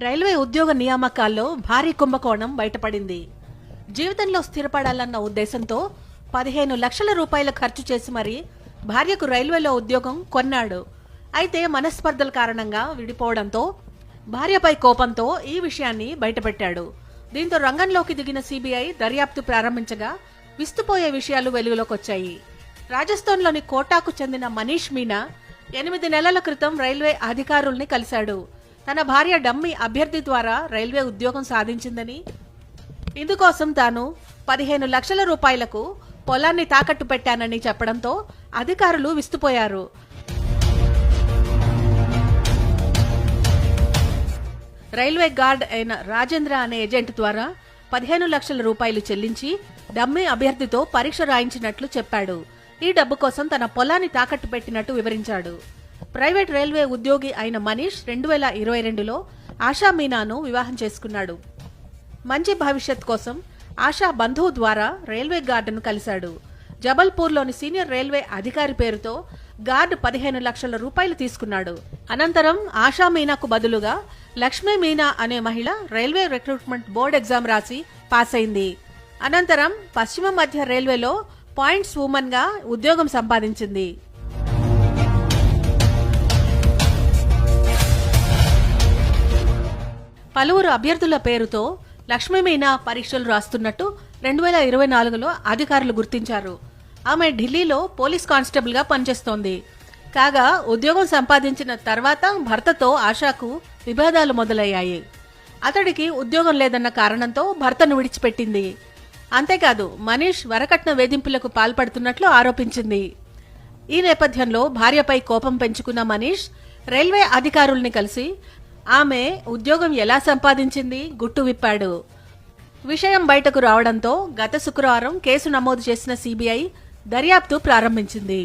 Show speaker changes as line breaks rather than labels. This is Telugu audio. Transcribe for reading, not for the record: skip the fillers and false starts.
రైల్వే ఉద్యోగ నియామకాల్లో భారీ కుంభకోణం బయటపడింది. జీవితంలో స్థిరపడాలన్న ఉద్దేశంతో 15 లక్షల రూపాయలు ఖర్చు చేసి మరీ భార్యకు రైల్వేలో ఉద్యోగం కొన్నాడు. అయితే మనస్పర్ధల కారణంగా విడిపోవడంతో భార్యపై కోపంతో ఈ విషయాన్ని బయటపెట్టాడు. దీంతో రంగంలోకి దిగిన సిబిఐ దర్యాప్తు ప్రారంభించగా విస్తుపోయే విషయాలు వెలుగులోకి వచ్చాయి. రాజస్థాన్లోని కోటాకు చెందిన మనీష్ మీనా 8 నెలల క్రితం రైల్వే అధికారుల్ని కలిశాడు. తన భార్య డమ్మీ అభ్యర్థి ద్వారా రైల్వే ఉద్యోగం సాధించిందని, ఇందుకోసం తాను 15 లక్షల రూపాయలకు పొలాన్ని తాకట్టు పెట్టానని చెప్పడంతో అధికారులు విస్తుపోయారు. రైల్వే గార్డ్ అయిన రాజేంద్ర అనే ఏజెంట్ ద్వారా 15 లక్షల రూపాయలు చెల్లించి డమ్మీ అభ్యర్థితో పరీక్ష రాయించినట్లు చెప్పాడు. ఈ డబ్బు కోసం తన పొలాన్ని తాకట్టు పెట్టినట్టు వివరించాడు. ప్రైవేట్ రైల్వే ఉద్యోగి అయిన మనీష్ 2022లో ఆశా మీనాను వివాహం చేసుకున్నాడు. మంచి భవిష్యత్ కోసం ఆశా బంధువు ద్వారా రైల్వే గార్డును కలిశాడు. జబల్పూర్లోని సీనియర్ రైల్వే అధికారి పేరుతో గార్డు 15 లక్షల రూపాయలు తీసుకున్నాడు. అనంతరం ఆశా మీనాకు బదులుగా లక్ష్మీ మీనా అనే మహిళ రైల్వే రిక్రూట్మెంట్ బోర్డు ఎగ్జామ్ రాసి పాస్ అయింది. అనంతరం పశ్చిమ మధ్య రైల్వేలో పాయింట్స్ ఉమెన్ గా ఉద్యోగం సంపాదించింది. పలువురు అభ్యర్థుల పేరుతో లక్ష్మీ మీనా పరీక్షలు రాస్తున్నట్టు 2024లో అధికారులు గుర్తించారు. ఆమె ఢిల్లీలో పోలీస్ కానిస్టేబుల్ గా పనిచేస్తోంది. కాగా ఉద్యోగం సంపాదించిన తర్వాత భర్తతో ఆశాకు విభేదాలు మొదలయ్యాయి. అతడికి ఉద్యోగం లేదన్న కారణంతో భర్తను విడిచిపెట్టింది. అంతేకాదు మనీష్ వరకట్న వేధింపులకు పాల్పడుతున్నట్లు ఆరోపించింది. ఈ నేపథ్యంలో భార్యపై కోపం పెంచుకున్న మనీష్ రైల్వే అధికారుల్ని కలిసి ఆమె ఉద్యోగం ఎలా సంపాదించింది గుట్టు విప్పాడు. విషయం బయటకు రావడంతో గత శుక్రవారం కేసు నమోదు చేసిన సిబిఐ దర్యాప్తు ప్రారంభించింది.